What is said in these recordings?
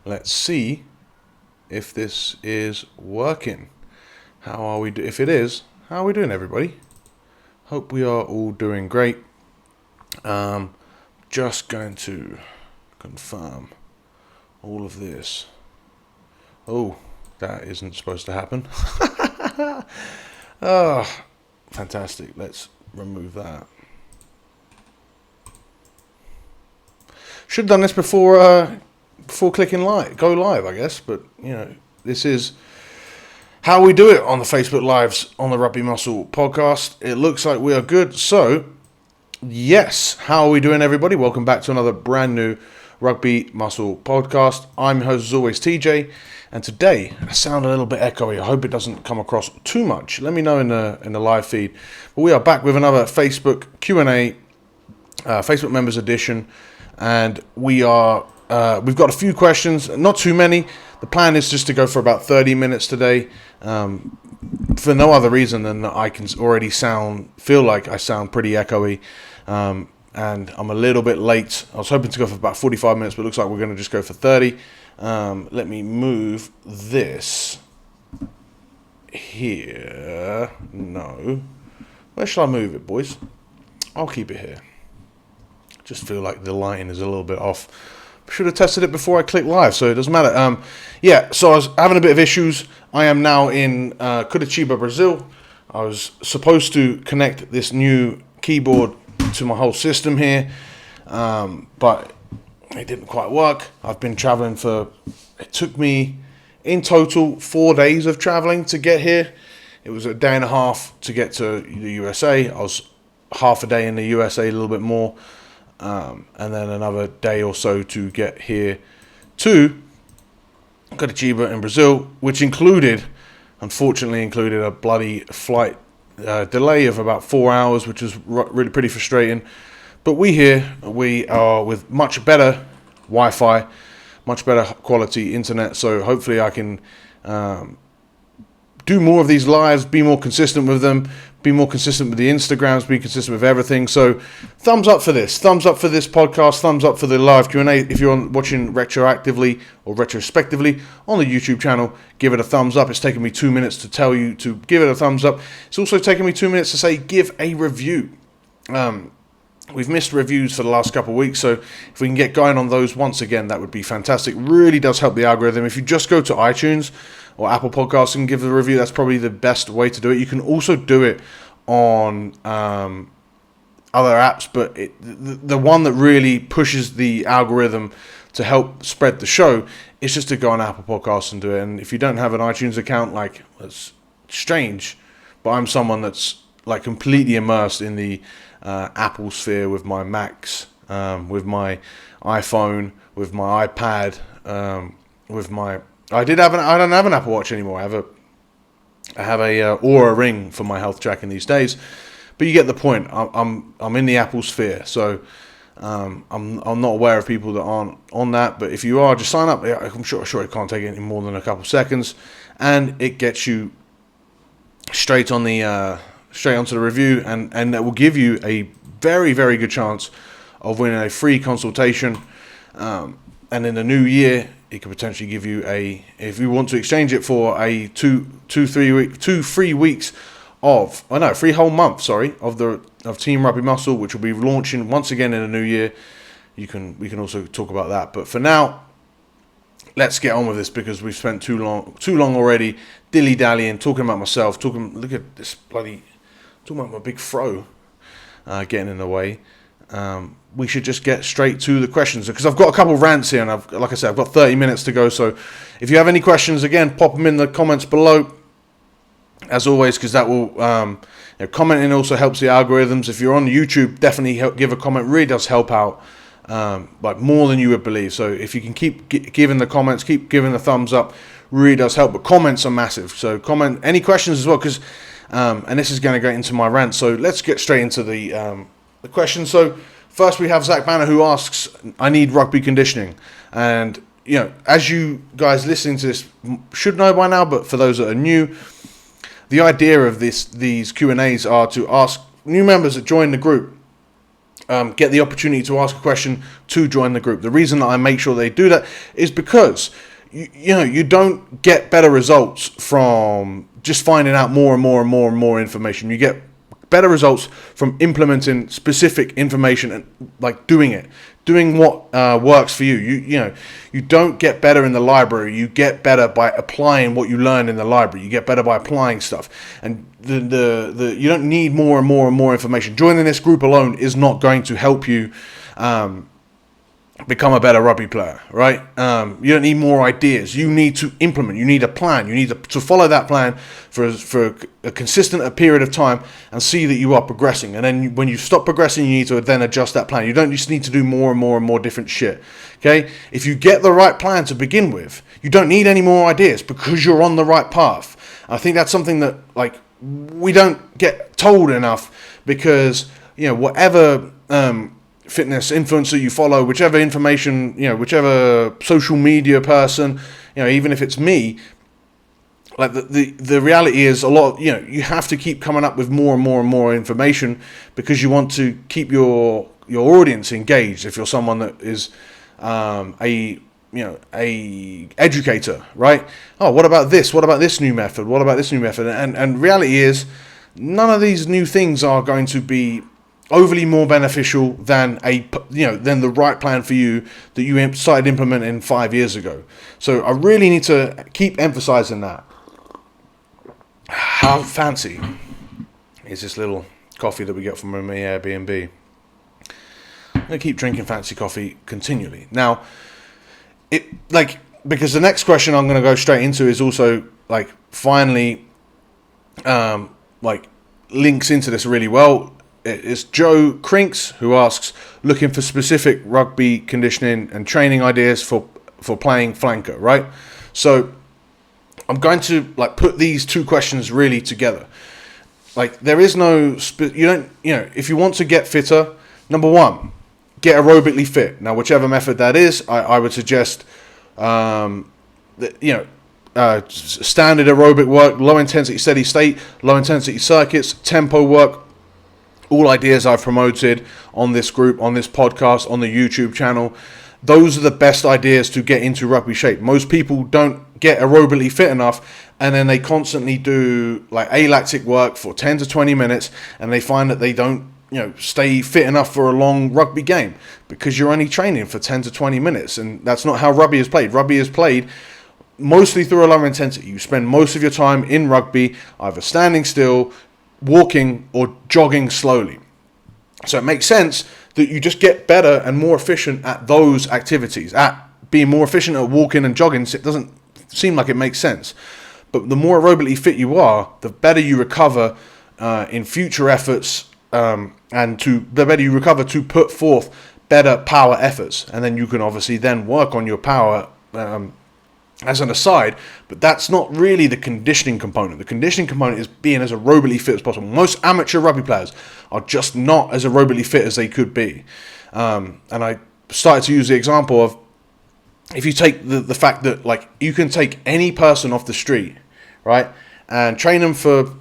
Let's see if this is working. How are we? If it is, how are we doing, everybody? Hope we are all doing great. Just going to confirm all of this. Oh, that isn't supposed to happen. Oh, fantastic. Let's remove that. Should have done this before clicking go live, I guess. But, this is how we do it on the Facebook Lives on the Rugby Muscle podcast. It looks like we are good. So, yes, how are we doing, everybody? Welcome back to another brand new Rugby Muscle podcast. I'm your host, as always, TJ. And today, I sound a little bit echoey. I hope it doesn't come across too much. Let me know in the live feed. But we are back with another Facebook Q&A, Facebook Members Edition. And we've got a few questions, not too many. The plan is just to go for about 30 minutes today, for no other reason than that I can already feel like I sound pretty echoey, and I'm a little bit late. I was hoping to go for about 45 minutes, but it looks like we're going to just go for 30. Let me move this here. No. Where shall I move it, boys? I'll keep it here. Just feel like the lighting is a little bit off. Should have tested it before I clicked live, so it doesn't matter. So I was having a bit of issues. I am now in Curitiba, Brazil. I was supposed to connect this new keyboard to my whole system here, but it didn't quite work. I've been traveling it took me in total 4 days of traveling to get here. It was a day and a half to get to the USA. I was half a day in the USA, a little bit more. And then another day or so to get here to Curitiba in Brazil, which unfortunately included a bloody flight delay of about 4 hours, which was really pretty frustrating. But we are with much better Wi-Fi, much better quality internet, so hopefully I can do more of these lives, be more consistent with them, be more consistent with the Instagrams, be consistent with everything. So thumbs up for this podcast, thumbs up for the live Q&A. If you're watching retroactively or retrospectively on the YouTube channel, give it a thumbs up. It's taken me 2 minutes to tell you to give it a thumbs up. It's also taken me 2 minutes to say give a review. We've missed reviews for the last couple of weeks, so if we can get going on those once again, that would be fantastic. Really does help the algorithm. If you just go to iTunes or Apple Podcasts and give the review, that's probably the best way to do it. You can also do it on other apps, but the one that really pushes the algorithm to help spread the show is just to go on Apple Podcasts and do it. And if you don't have an iTunes account, that's strange, but I'm someone that's completely immersed in the Apple sphere with my Macs, with my iPhone, with my iPad, I don't have an Apple Watch anymore. I have a Aura Ring for my health tracking these days, but you get the point. I'm in the Apple sphere, so I'm not aware of people that aren't on that. But if you are, just sign up. I'm sure it can't take any more than a couple seconds, and it gets you straight onto the review, and that will give you a very, very good chance of winning a free consultation. And in the new year, it could potentially give you if you want to exchange it for a 3 weeks free whole month, of Team Rugby Muscle, which will be launching once again in the new year. We can also talk about that. But for now, let's get on with this, because we've spent too long already dilly-dallying, talking about myself, look at this talking about my big fro getting in the way. We should just get straight to the questions, because I've got a couple of rants here, and I've got 30 minutes to go. So if you have any questions, again, pop them in the comments below, as always, because that will commenting also helps the algorithms. If you're on YouTube, definitely give a comment. Really does help out, more than you would believe. So if you can keep giving the comments, keep giving the thumbs up, really does help. But comments are massive. So comment any questions as well, because and this is going to get into my rant. So let's get straight into the questions. So first we have Zach Banner, who asks, I need rugby conditioning. And, as you guys listening to this should know by now, but for those that are new, the idea of these Q&As are to ask new members that join the group get the opportunity to ask a question to join the group. The reason that I make sure they do that is because you don't get better results from just finding out more and more and more and more information. You get better results from implementing specific information and like doing what works for you. You don't get better in the library. You get better by applying what you learn in the library. You get better by applying stuff, and you don't need more and more and more information. Joining this group alone is not going to help you become a better rugby player, right? You don't need more ideas. You need to implement. You need a plan. You need to follow that plan for a consistent period of time and see that you are progressing. And then when you stop progressing, you need to then adjust that plan. You don't just need to do more and more and more different shit, okay? If you get the right plan to begin with, you don't need any more ideas because you're on the right path. I think that's something that like we don't get told enough because, whatever fitness influencer you follow, whichever information, whichever social media person, even if it's me, like the reality is a lot of, you have to keep coming up with more and more and more information because you want to keep your audience engaged. If you're someone that is a educator, right? Oh, what about this? What about this new method? What about this new method? And reality is none of these new things are going to be overly more beneficial than than the right plan for you that you started implementing 5 years ago. So I really need to keep emphasizing that. How fancy is this little coffee that we get from my Airbnb? I'm gonna keep drinking fancy coffee continually. Now, because the next question I'm gonna go straight into is also finally links into this really well. It's Joe Crinks who asks, looking for specific rugby conditioning and training ideas for playing flanker, right? So I'm going to put these two questions really together. There is no if you want to get fitter, number one, get aerobically fit. Now, whichever method that is, I would suggest standard aerobic work, low intensity steady state, low intensity circuits, tempo work. All ideas I've promoted on this group, on this podcast, on the YouTube channel. Those are the best ideas to get into rugby shape. Most people don't get aerobically fit enough, and then they constantly do alactic work for 10 to 20 minutes, and they find that they don't stay fit enough for a long rugby game because you're only training for 10 to 20 minutes, and that's not how rugby is played. Rugby is played mostly through a lower intensity. You spend most of your time in rugby either standing still, walking, or jogging slowly. So it makes sense that you just get better and more efficient at those activities. At being more efficient at walking and jogging, it doesn't seem like it makes sense. But the more aerobically fit you are, the better you recover in future efforts, and the better you recover to put forth better power efforts. And then you can obviously then work on your power as an aside, but that's not really the conditioning component. The conditioning component is being as aerobically fit as possible. Most amateur rugby players are just not as aerobically fit as they could be. And I started to use the example of, if you take the fact that you can take any person off the street, right, and train them for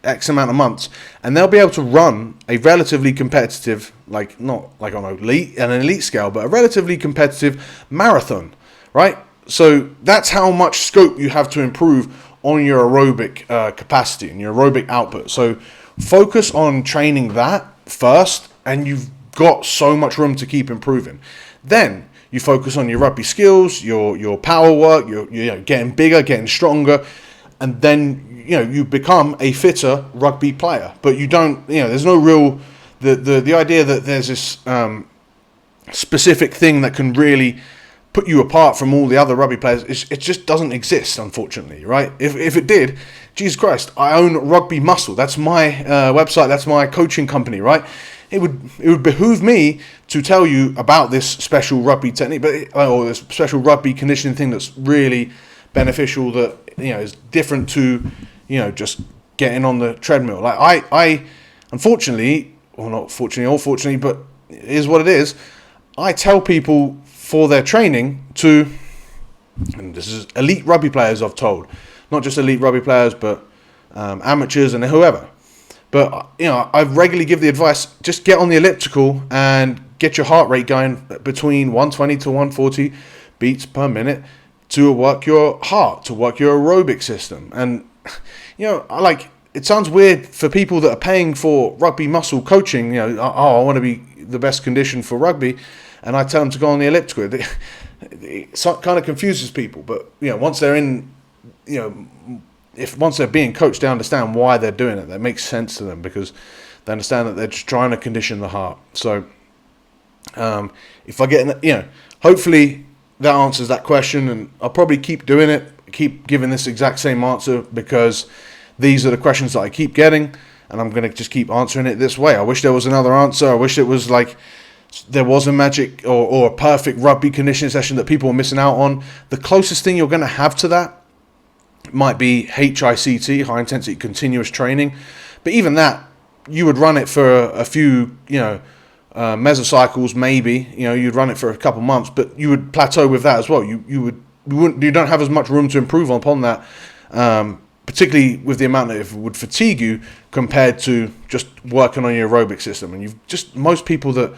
X amount of months, and they'll be able to run a relatively competitive, not on an elite scale, but a relatively competitive marathon, right? So that's how much scope you have to improve on your aerobic capacity and your aerobic output. So focus on training that first, and you've got so much room to keep improving. Then you focus on your rugby skills, your power work, you're getting bigger, getting stronger, and then you become a fitter rugby player. But you don't, there's no real the idea that there's this specific thing that can really put you apart from all the other rugby players. It just doesn't exist, unfortunately, right? If it did, Jesus Christ, I own Rugby Muscle. That's my website. That's my coaching company, right? It would behoove me to tell you about this special rugby technique, or this special rugby conditioning thing that's really beneficial, that is different to just getting on the treadmill. I unfortunately, or not fortunately, or fortunately, but it is what it is. I tell people for their training and this is elite rugby players I've told, not just elite rugby players, but amateurs and whoever. But, I regularly give the advice, just get on the elliptical and get your heart rate going between 120 to 140 beats per minute to work your heart, to work your aerobic system. And, it sounds weird for people that are paying for rugby muscle coaching, I want to be the best condition for rugby, and I tell them to go on the elliptical. It kind of confuses people, but, once they're in, once they're being coached, they understand why they're doing it. That makes sense to them because they understand that they're just trying to condition the heart. So, if I get, hopefully that answers that question, and I'll probably keep doing it, keep giving this exact same answer because these are the questions that I keep getting, and I'm going to just keep answering it this way. I wish there was another answer. I wish it was like there was a magic or a perfect rugby conditioning session that people are missing out on. The closest thing you're going to have to that might be HICT, high intensity continuous training. But even that, you would run it for a few, mesocycles maybe. You'd run it for a couple months, but you would plateau with that as well. You don't have as much room to improve upon that. Particularly with the amount that it would fatigue you compared to just working on your aerobic system. And most people that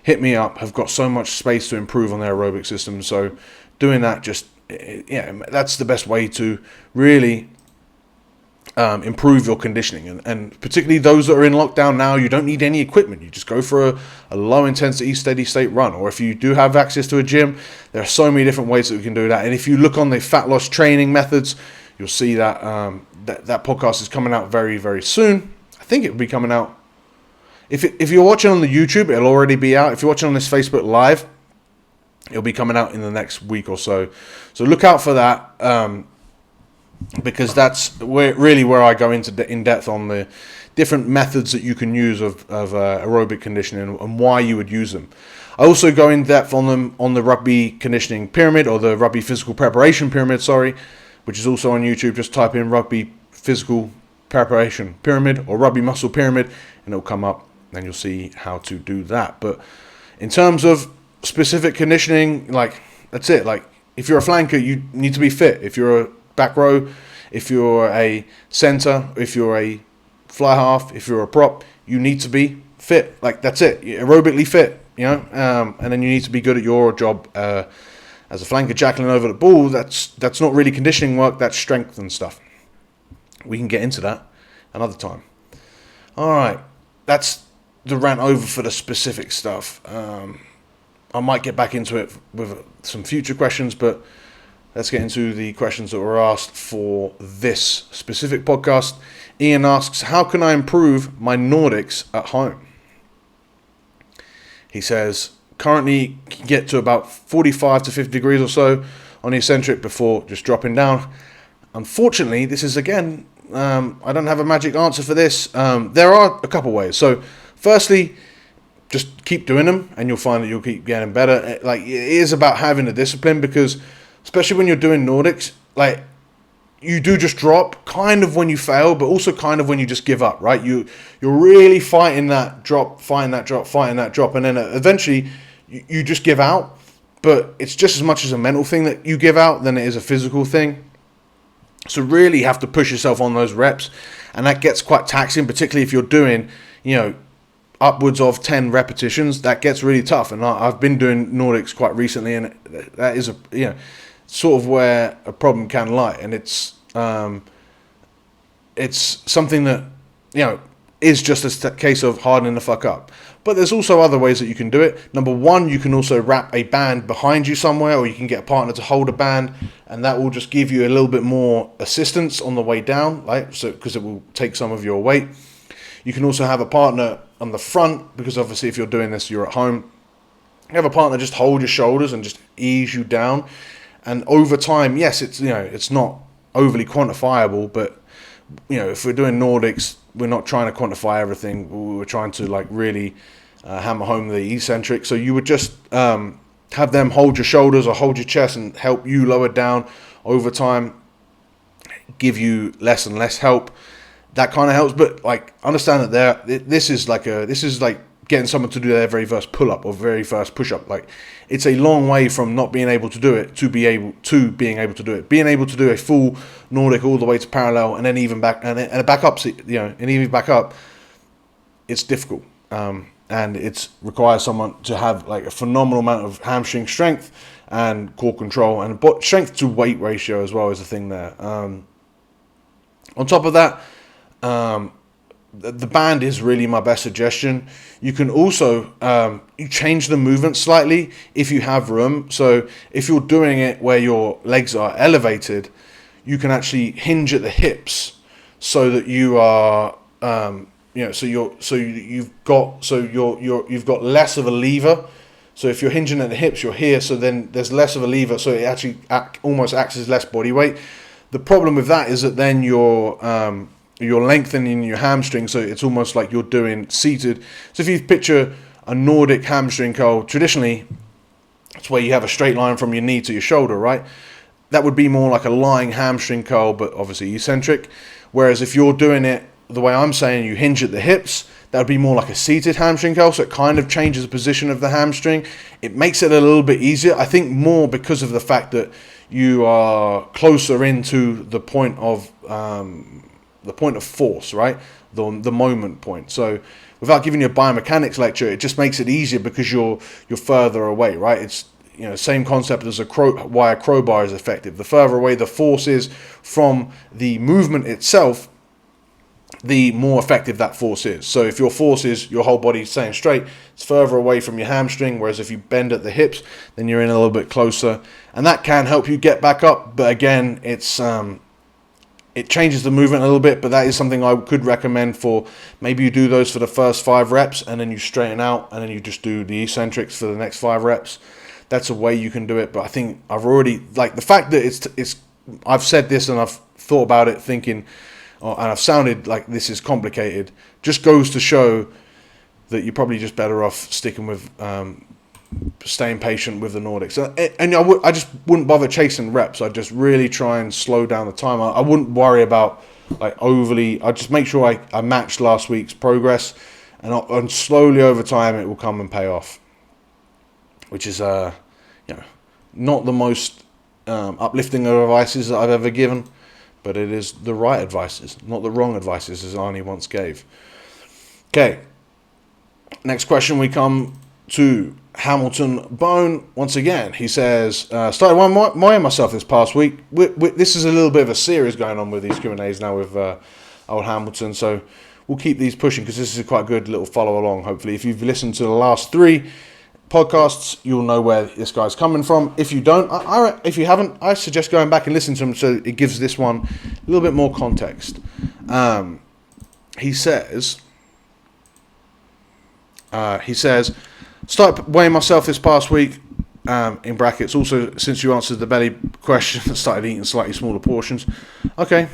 hit me up have got so much space to improve on their aerobic system. So doing that that's the best way to really improve your conditioning. And particularly those that are in lockdown now, you don't need any equipment. You just go for a low intensity, steady state run. Or if you do have access to a gym, there are so many different ways that we can do that. And if you look on the fat loss training methods, you'll see that that podcast is coming out very, very soon. I think it will be coming out. If you're watching on the YouTube, it'll already be out. If you're watching on this Facebook Live, it'll be coming out in the next week or so. So look out for that because that's where I go into in depth on the different methods that you can use of aerobic conditioning and why you would use them. I also go in depth on them on the rugby conditioning pyramid, or the rugby physical preparation pyramid, which is also on YouTube. Just type in rugby physical preparation pyramid or rugby muscle pyramid and it'll come up, and you'll see how to do that. But in terms of specific conditioning, that's it. If you're a flanker, you need to be fit. If you're a back row, if you're a center, if you're a fly half, if you're a prop, you need to be fit. That's it. You're aerobically fit, and then you need to be good at your job as a flanker, jackling over the ball. That's not really conditioning work. That's strength and stuff. We can get into that another time. All right, that's the rant over for the specific stuff. I might get back into it with some future questions, but let's get into the questions that were asked for this specific podcast. Ian asks, how can I improve my Nordics at home? He says, currently can get to about 45 to 50 degrees or so on the eccentric before just dropping down. Unfortunately, this is again, I don't have a magic answer for this. There are a couple ways. So firstly, just keep doing them and you'll find that you'll keep getting better. It is about having the discipline, because especially when you're doing Nordics, you do just drop kind of when you fail, but also kind of when you just give up, right? You're really fighting that drop, and then eventually you just give out. But it's just as much as a mental thing that you give out than it is a physical thing. So really have to push yourself on those reps, and that gets quite taxing, particularly if you're doing, upwards of 10 repetitions. That gets really tough, and I've been doing Nordics quite recently, and that is sort of where a problem can lie, and it's something that is just a case of hardening the fuck up. But there's also other ways that you can do it. Number one, you can also wrap a band behind you somewhere, or you can get a partner to hold a band, and that will just give you a little bit more assistance on the way down, right? So because it will take some of your weight. You can also have a partner on the front, because obviously if you're doing this, you're at home. You have a partner just hold your shoulders and just ease you down. And over time, yes, it's not overly quantifiable, but if we're doing Nordics, we're not trying to quantify everything. We're trying to really hammer home the eccentric. So you would just have them hold your shoulders or hold your chest and help you lower down over time, give you less and less help. That kind of helps, but understand that this is like getting someone to do their very first pull-up or very first push-up. It's a long way from not being able to do it to being able to do it. Being able to do a full Nordic all the way to parallel, and then even back and a back up, and even back up. it's difficult. And it requires someone to have like a phenomenal amount of hamstring strength and core control, and strength to weight ratio as well is a thing there. On top of that, the band is really my best suggestion. You can also you change the movement slightly if you have room. So if you're doing it where your legs are elevated, you can actually hinge at the hips so that you are you've got less of a lever. So if you're hinging at the hips, you're here, so then there's less of a lever, so it actually almost acts as less body weight. The problem with that is that then you're lengthening your hamstring, so it's almost like you're doing seated. So if you picture a Nordic hamstring curl, traditionally, it's where you have a straight line from your knee to your shoulder, right? That would be more like a lying hamstring curl, but obviously eccentric. Whereas if you're doing it the way I'm saying, you hinge at the hips, that would be more like a seated hamstring curl, so it kind of changes the position of the hamstring. It makes it a little bit easier, I think, more because of the fact that you are closer into the point of force, right? The moment point. So without giving you a biomechanics lecture, it just makes it easier because you're further away, right? It's same concept as why a crowbar is effective. The further away the force is from the movement itself, the more effective that force is. So if your force is your whole body staying straight, it's further away from your hamstring, whereas if you bend at the hips, then you're in a little bit closer, and that can help you get back up. But again, it changes the movement a little bit, but that is something I could recommend for maybe you do those for the first 5 reps, and then you straighten out, and then you just do the eccentrics for the next 5 reps. That's a way you can do it. But I think I've already, like, the fact that I've said this and I've thought about it thinking, and I've sounded like this is complicated, just goes to show that you're probably just better off sticking with staying patient with the Nordics. And I just wouldn't bother chasing reps. I'd just really try and slow down the time. I wouldn't worry about like overly. I'd just make sure I matched last week's progress, and slowly over time it will come and pay off. Which is not the most uplifting of advices that I've ever given. But it is the right advices, not the wrong advices, as Arnie once gave. Okay. Next question, we come to Hamilton Bone. Once again, he says, started weighing myself this past week. This is a little bit of a series going on with these Q&As now with old Hamilton. So we'll keep these pushing because this is a quite good little follow along, hopefully. If you've listened to the last 3 podcasts, you'll know where this guy's coming from. If you don't, if you haven't, I suggest going back and listening to him so it gives this one a little bit more context. He says, started weighing myself this past week, in brackets, also since you answered the belly question, started eating slightly smaller portions. Okay.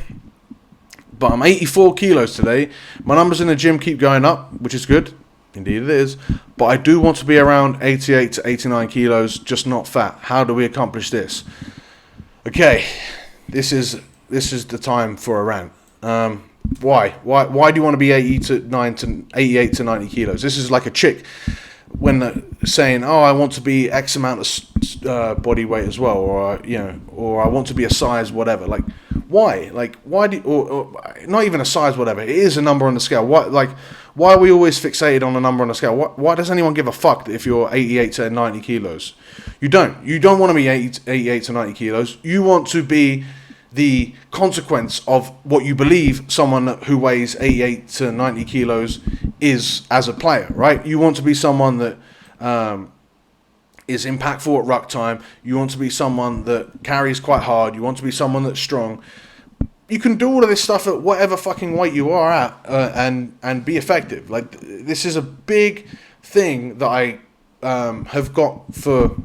But I'm 84 kilos today. My numbers in the gym keep going up, which is good. Indeed it is. But I do want to be around 88 to 89 kilos, just not fat. How do we accomplish this? Okay, this is the time for a rant. Why do you want to be 88 to 90 kilos? This is like a chick when saying, "Oh, I want to be X amount of body weight as well," or I want to be a size whatever. Like, why? Like, why do? Or not even a size whatever. It is a number on the scale. Why are we always fixated on a number on the scale? Why does anyone give a fuck if you're 88 to 90 kilos? You don't. You don't want to be 88 to 90 kilos. You want to be the consequence of what you believe someone who weighs 88 to 90 kilos is as a player, right? You want to be someone that is impactful at ruck time. You want to be someone that carries quite hard. You want to be someone that's strong. You can do all of this stuff at whatever fucking weight you are at and be effective. Like, this is a big thing that I have got for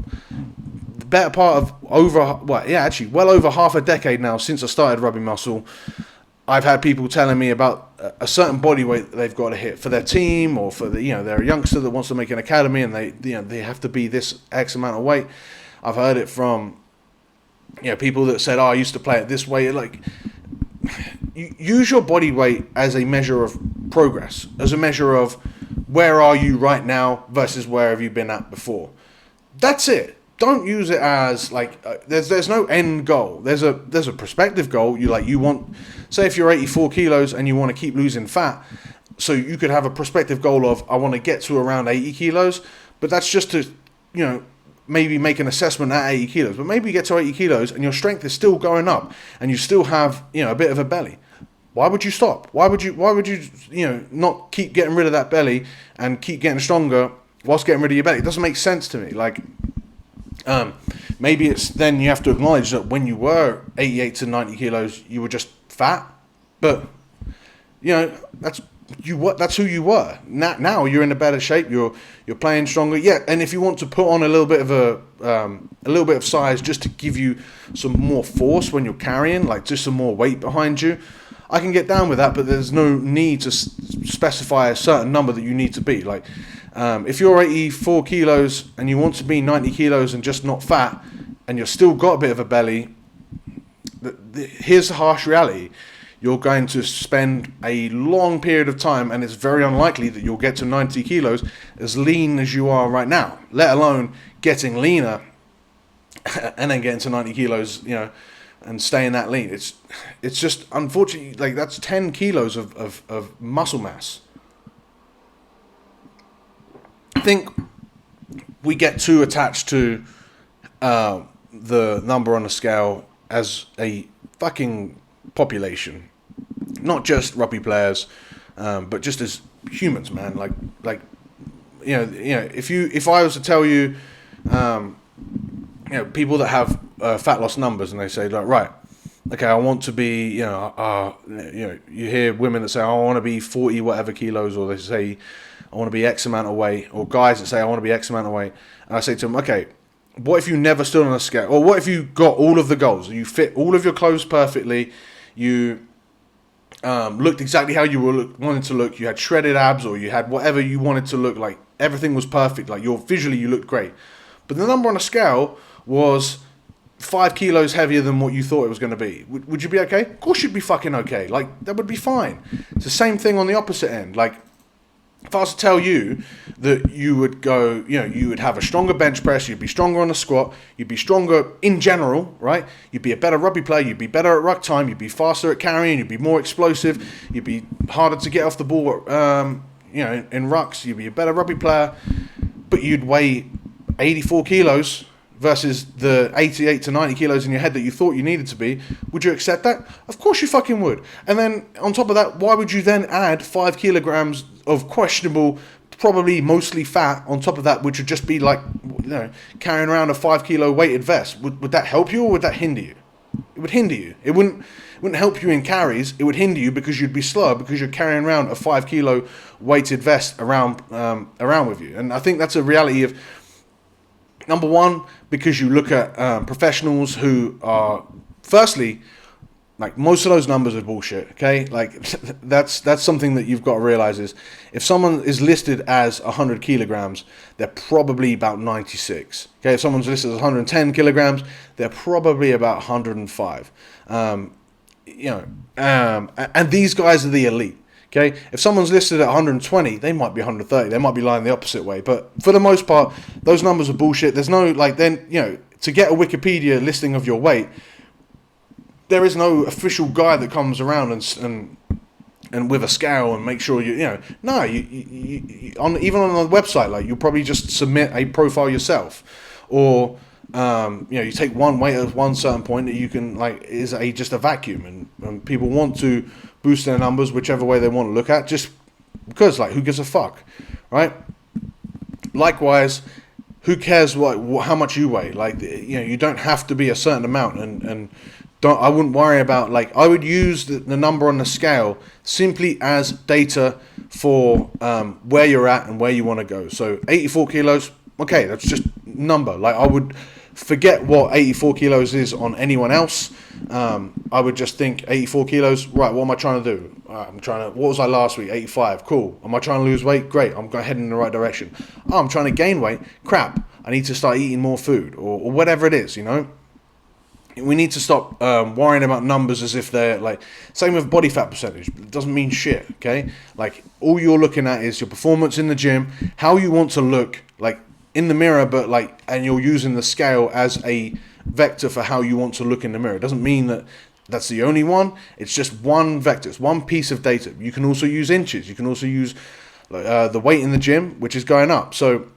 the better part of well over half a decade now since I started rubbing muscle. I've had people telling me about a certain body weight that they've got to hit for their team, or for they're a youngster that wants to make an academy and they have to be this X amount of weight. I've heard it from people that said, "Oh, I used to play it this way." Like, use your body weight as a measure of progress, as a measure of where are you right now versus where have you been at before. That's it. don't use it as like there's no end goal. There's a prospective goal. You want, say if you're 84 kilos and you want to keep losing fat, so you could have a prospective goal of I want to get to around 80 kilos, but that's just to maybe make an assessment at 80 kilos. But maybe you get to 80 kilos and your strength is still going up and you still have a bit of a belly. Why would you stop? Why would you not keep getting rid of that belly and keep getting stronger whilst getting rid of your belly? It doesn't make sense to me. Like, maybe it's then you have to acknowledge that when you were 88 to 90 kilos, you were just fat, but that's who you were. Now you're in a better shape. You're playing stronger. Yeah, and if you want to put on a little bit of size just to give you some more force when you're carrying, like just some more weight behind you, I can get down with that. But there's no need to specify a certain number that you need to be. Like, if you're 84 kilos and you want to be 90 kilos and just not fat, and you're still got a bit of a belly, here's the harsh reality. You're going to spend a long period of time, and it's very unlikely that you'll get to 90 kilos as lean as you are right now, let alone getting leaner and then getting to 90 kilos, and staying that lean. It's just, unfortunately, like that's 10 kilos of muscle mass. I think we get too attached to the number on the scale as a fucking population, not just rugby players, but just as humans, man. Like if I was to tell you, people that have fat loss numbers, and they say like, right, okay, I want to be, you hear women that say, I want to be 40 whatever kilos, or they say I want to be X amount of weight, or guys that say I want to be X amount of weight, and I say to them, okay, what if you never stood on a scale? Or what if you got all of the goals? You fit all of your clothes perfectly. You looked exactly how you wanted to look. You had shredded abs, or you had whatever you wanted to look like. Everything was perfect. Like visually, you looked great. But the number on a scale was 5 kilos heavier than what you thought it was going to be. Would you be okay? Of course you'd be fucking okay. Like, that would be fine. It's the same thing on the opposite end. Like, if I was to tell you that you would go, you would have a stronger bench press, you'd be stronger on the squat, you'd be stronger in general, right? You'd be a better rugby player, you'd be better at ruck time, you'd be faster at carrying, you'd be more explosive, you'd be harder to get off the ball, in rucks, you'd be a better rugby player, but you'd weigh 84 kilos versus the 88 to 90 kilos in your head that you thought you needed to be. Would you accept that? Of course you fucking would. And then on top of that, why would you then add 5 kilograms of questionable, probably mostly fat on top of that, which would just be like, carrying around a 5 kilo weighted vest? Would that help you, or would that hinder you? It would hinder you. It wouldn't help you in carries. It would hinder you because you'd be slow, because you're carrying around a 5 kilo weighted vest around with you. And I think that's a reality of, number one, because you look at professionals who are, firstly, like, most of those numbers are bullshit, okay? Like, that's something that you've got to realize is, if someone is listed as 100 kilograms, they're probably about 96, okay? If someone's listed as 110 kilograms, they're probably about 105. And these guys are the elite. Okay, if someone's listed at 120, they might be 130. They might be lying the opposite way. But for the most part, those numbers are bullshit. There's no, to get a Wikipedia listing of your weight, there is no official guy that comes around and with a scale and make sure even on the website, like, you'll probably just submit a profile yourself, or you take one weight at one certain point that you can, like, is just a vacuum, and people want to boost their numbers whichever way they want to look at, just because, like, who gives a fuck, right? Likewise, who cares how much you weigh? Like, you don't have to be a certain amount, and I wouldn't worry about, like, I would use the number on the scale simply as data for where you're at and where you want to go. So 84 kilos, okay, that's just number. Like, I would forget what 84 kilos is on anyone else. I would just think 84 kilos, right, what am I trying to do? What was I last week? 85, cool. Am I trying to lose weight? Great, I'm heading in the right direction. Oh, I'm trying to gain weight? Crap, I need to start eating more food, or whatever it is, We need to stop worrying about numbers as if they're, like, same with body fat percentage. It doesn't mean shit, okay? Like, all you're looking at is your performance in the gym, how you want to look, like, in the mirror, but and you're using the scale as a vector for how you want to look in the mirror. It doesn't mean that that's the only one. It's just one vector. It's one piece of data. You can also use inches. You can also use the weight in the gym, which is going up. So,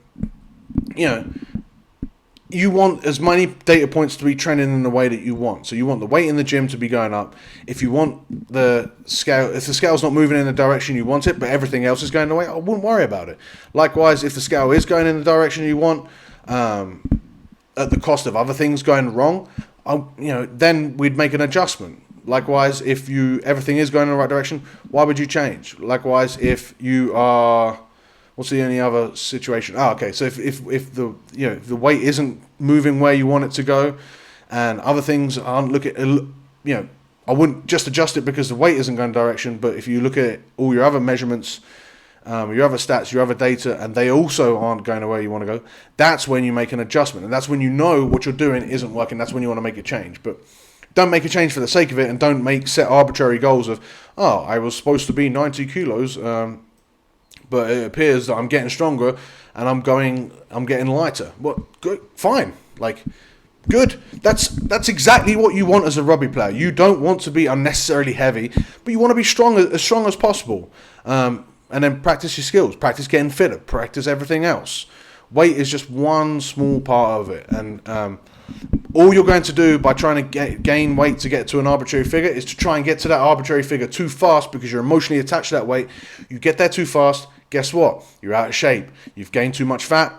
you want as many data points to be trending in the way that you want. So you want the weight in the gym to be going up. If you want the scale's not moving in the direction you want it, but everything else is going the way, I wouldn't worry about it. Likewise, if the scale is going in the direction you want, at the cost of other things going wrong, then we'd make an adjustment. Likewise, if everything is going in the right direction, why would you change? Likewise, if you are... What's the only other situation? Okay. So if the weight isn't moving where you want it to go, and other things aren't I wouldn't just adjust it because the weight isn't going direction. But if you look at all your other measurements, your other stats, your other data, and they also aren't going where you want to go, that's when you make an adjustment, and that's when you know what you're doing isn't working. That's when you want to make a change. But don't make a change for the sake of it, and don't set arbitrary goals of, I was supposed to be 90 kilos. But it appears that I'm getting stronger and I'm getting lighter. Well, good, fine. Good. That's exactly what you want as a rugby player. You don't want to be unnecessarily heavy, but you want to be as strong as possible. And then practice your skills, practice getting fitter, practice everything else. Weight is just one small part of it. And all you're going to do by trying to gain weight to get to an arbitrary figure is to try and get to that arbitrary figure too fast because you're emotionally attached to that weight. You get there too fast. Guess what? You're out of shape. You've gained too much fat.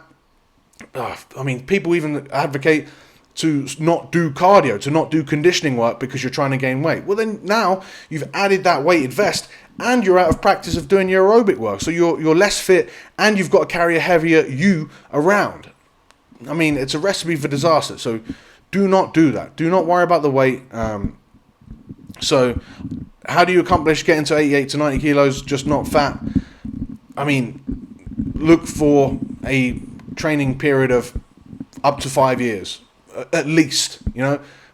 People even advocate to not do cardio, to not do conditioning work because you're trying to gain weight. Well, then now you've added that weighted vest and you're out of practice of doing your aerobic work. So you're less fit and you've got to carry a heavier you around. It's a recipe for disaster. So do not do that. Do not worry about the weight. So how do you accomplish getting to 88 to 90 kilos, just not fat? Look for a training period of up to 5 years, at least,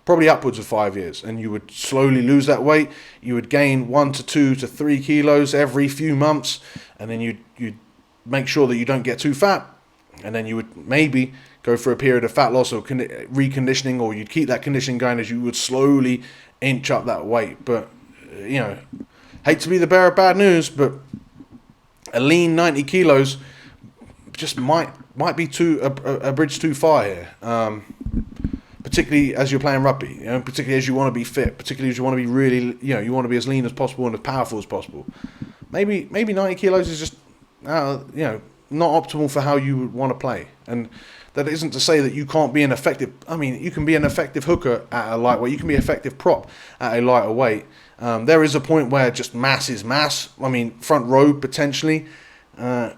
probably upwards of 5 years. And you would slowly lose that weight. You would gain 1 to 2 to 3 kilos every few months. And then you'd make sure that you don't get too fat. And then you would maybe go for a period of fat loss or reconditioning, or you'd keep that conditioning going as you would slowly inch up that weight. But, hate to be the bearer of bad news, but a lean 90 kilos just might be a bridge too far here, particularly as you're playing rugby, particularly as you want to be fit, particularly as you want to be really, you want to be as lean as possible and as powerful as possible. Maybe 90 kilos is just, not optimal for how you would want to play. And that isn't to say that you can't be an effective, you can be an effective hooker at a lightweight, you can be an effective prop at a lighter weight. There is a point where just mass is mass. Front row potentially,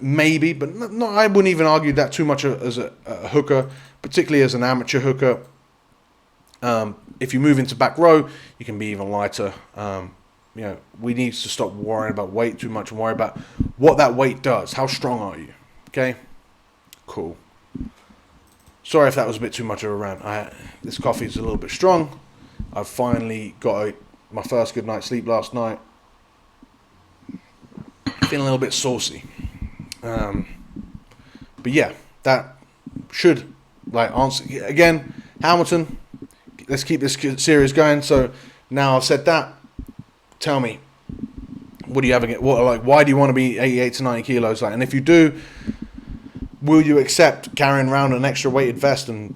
maybe, but no, I wouldn't even argue that too much as a hooker, particularly as an amateur hooker. If you move into back row, you can be even lighter. We need to stop worrying about weight too much and worry about what that weight does. How strong are you? Okay, cool. Sorry if that was a bit too much of a rant. This coffee is a little bit strong. I've finally got my first good night's sleep last night. Feeling a little bit saucy. But yeah, that should answer. Again, Hamilton, let's keep this series going. So now I've said that, tell me, what do you have again? Why do you want to be 88 to 90 kilos? And if you do, will you accept carrying around an extra weighted vest and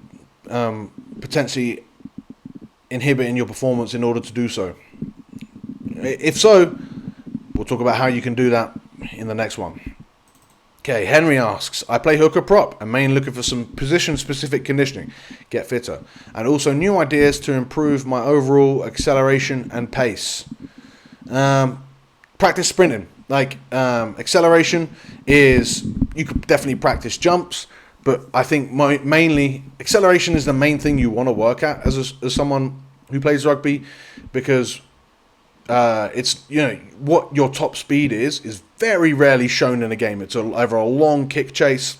potentially inhibiting your performance in order to do so? If so, we'll talk about how you can do that in the next one. Okay, Henry asks, I play hooker prop and mainly looking for some position-specific conditioning, get fitter, and also new ideas to improve my overall acceleration and pace. Practice sprinting. Acceleration is, you could definitely practice jumps, but I think mainly acceleration is the main thing you want to work at as someone who plays rugby, because it's, what your top speed is very rarely shown in a game. It's either a long kick chase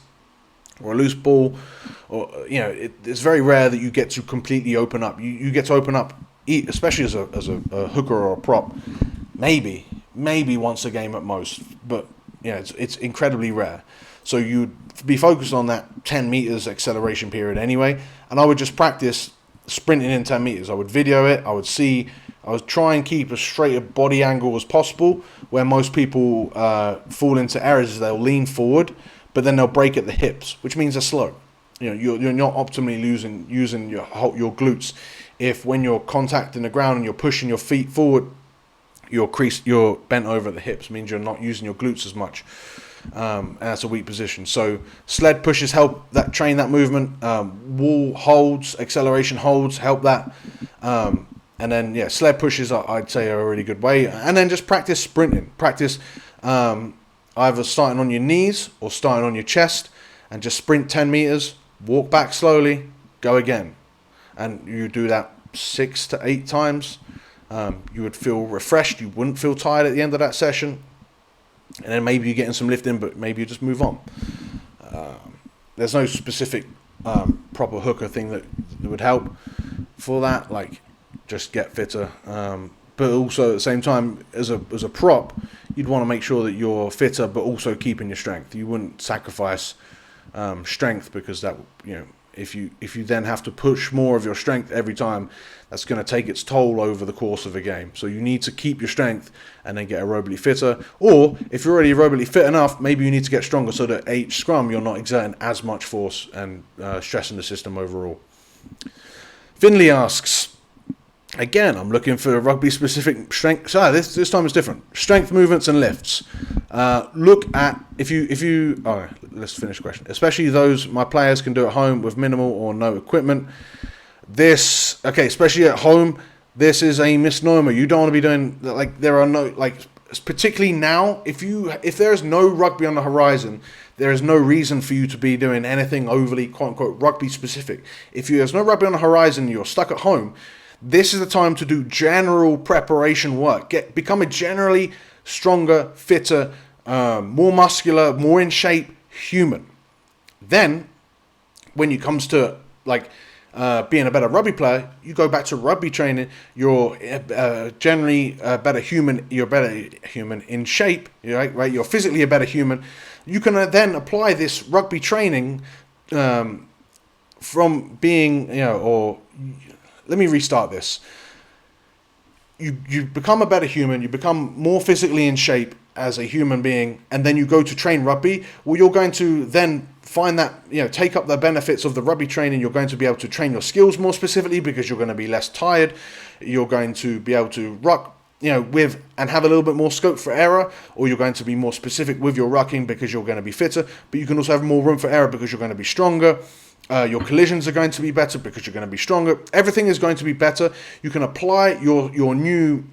or a loose ball, or it's very rare that you get to completely open up. You get to open up, especially as a hooker or a prop, maybe once a game at most. But it's incredibly rare. So you'd be focused on that 10 meters acceleration period anyway, and I would just practice sprinting in 10 meters. I would video it. I would try and keep as straight a body angle as possible. Where most people fall into errors is they'll lean forward, but then they'll break at the hips, which means they're slow. You're not optimally using your glutes. If when you're contacting the ground and you're pushing your feet forward, you're bent over at the hips, means you're not using your glutes as much. And that's a weak position. So sled pushes help train that movement. Wall holds, acceleration holds help that. And then sled pushes I'd say are a really good way. And then just practice sprinting. Practice either starting on your knees or starting on your chest, and just sprint 10 meters, walk back slowly, go again. And you do that 6 to 8 times. You would feel refreshed. You wouldn't feel tired at the end of that session. And then maybe you're getting some lifting, but maybe you just move on. There's no specific proper hooker thing that would help for that. Like, just get fitter. But also at the same time, as a prop, you'd want to make sure that you're fitter, but also keeping your strength. You wouldn't sacrifice strength, because that, if you then have to push more of your strength every time, that's going to take its toll over the course of a game. So you need to keep your strength and then get aerobically fitter. Or if you're already aerobically fit enough, maybe you need to get stronger so that at each scrum you're not exerting as much force and stressing the system overall. Finley asks, again, I'm looking for rugby specific strength. So this time it's different. Strength movements and lifts. Look at let's finish the question. Especially those my players can do at home with minimal or no equipment. Especially at home, this is a misnomer. You don't want to be doing there are no particularly now. If there is no rugby on the horizon, there is no reason for you to be doing anything overly quote unquote rugby specific. If there's no rugby on the horizon, you're stuck at home. This is the time to do general preparation work. Become a generally stronger, fitter, more muscular, more in shape human. Then, when it comes to being a better rugby player, you go back to rugby training. You're generally a better human. You're a better human in shape. Right? You're physically a better human. You can then apply this rugby training from being, let me restart this. You become a better human, you become more physically in shape as a human being, and then you go to train rugby. Well, you're going to then find that, take up the benefits of the rugby training. You're going to be able to train your skills more specifically because you're going to be less tired. You're going to be able to ruck, with and have a little bit more scope for error, or you're going to be more specific with your rucking because you're going to be fitter, but you can also have more room for error because you're going to be stronger. Your collisions are going to be better because you're going to be stronger. Everything is going to be better. You can apply your new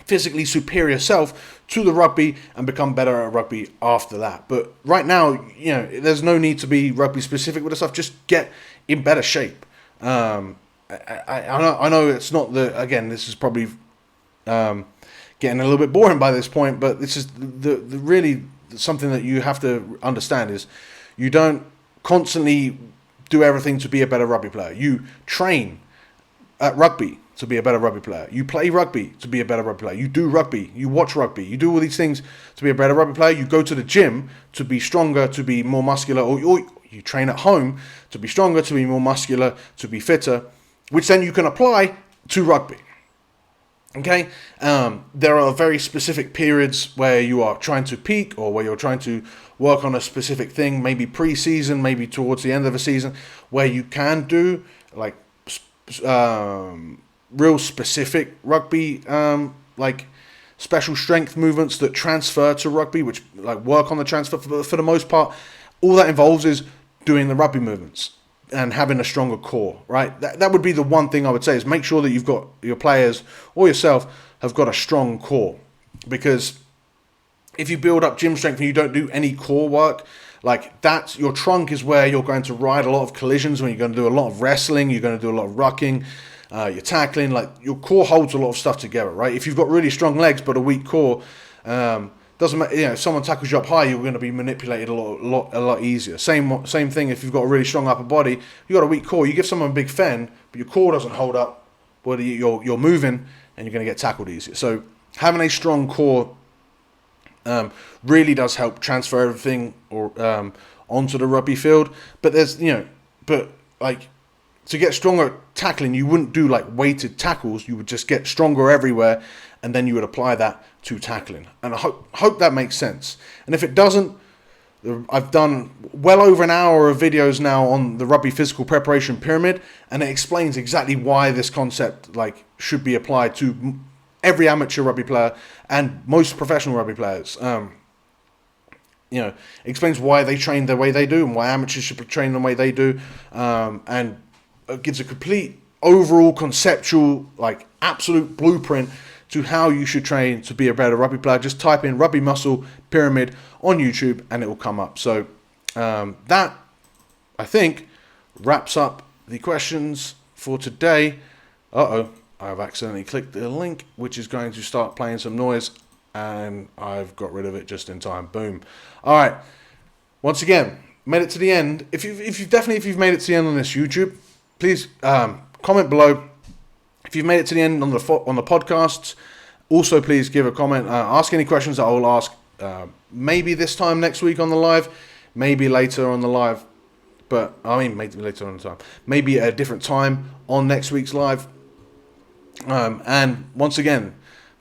physically superior self to the rugby and become better at rugby after that. But right now, there's no need to be rugby specific with this stuff. Just get in better shape. I know it's not this is probably getting a little bit boring by this point, but this is the really something that you have to understand is you don't constantly do everything to be a better rugby player. You train at rugby to be a better rugby player. You play rugby to be a better rugby player. You do rugby. You watch rugby. You do all these things to be a better rugby player. You go to the gym to be stronger, to be more muscular, or you train at home to be stronger, to be more muscular, to be fitter, which then you can apply to rugby. Okay? There are very specific periods where you are trying to peak or where you're trying to work on a specific thing, maybe pre-season, maybe towards the end of a season, where you can do real specific rugby, special strength movements that transfer to rugby, which work on the transfer. For the most part, all that involves is doing the rugby movements and having a stronger core, right? That would be the one thing I would say is make sure that you've got your players or yourself have got a strong core, because if you build up gym strength and you don't do any core work, that's your trunk is where you're going to ride a lot of collisions, when you're going to do a lot of wrestling, you're going to do a lot of rucking, you're tackling, your core holds a lot of stuff together, right? If you've got really strong legs but a weak core, doesn't matter. If someone tackles you up high, you're going to be manipulated a lot easier. Same thing if you've got a really strong upper body, you've got a weak core. You give someone a big fend, but your core doesn't hold up, but you're moving and you're going to get tackled easier. So having a strong core really does help transfer everything onto the rugby field. But to get stronger at tackling, you wouldn't do like weighted tackles. You would just get stronger everywhere, and then you would apply that to tackling. And I hope that makes sense. And if it doesn't, I've done well over an hour of videos now on the rugby physical preparation pyramid, and it explains exactly why this concept should be applied to every amateur rugby player and most professional rugby players. Explains why they train the way they do and why amateurs should train the way they do, and it gives a complete overall conceptual, absolute blueprint to how you should train to be a better rugby player. Just type in rugby muscle pyramid on YouTube and it will come up. So that, I think, wraps up the questions for today. I've accidentally clicked the link, which is going to start playing some noise, and I've got rid of it just in time. Boom. All right. Once again, made it to the end. If you've made it to the end on this YouTube, please comment below. If you've made it to the end on the podcasts, also please give a comment. Ask any questions that I will ask. Maybe this time next week on the live, maybe later on the live. But maybe later on the time. Maybe at a different time on next week's live. And once again,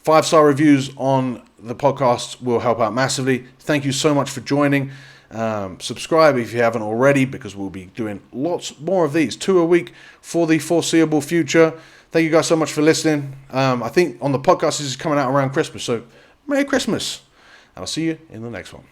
5-star reviews on the podcast will help out massively. Thank you so much for joining. Subscribe if you haven't already, because we'll be doing lots more of these, 2 a week for the foreseeable future. Thank you guys so much for listening. I think on the podcast this is coming out around Christmas, so Merry Christmas. And I'll see you in the next one.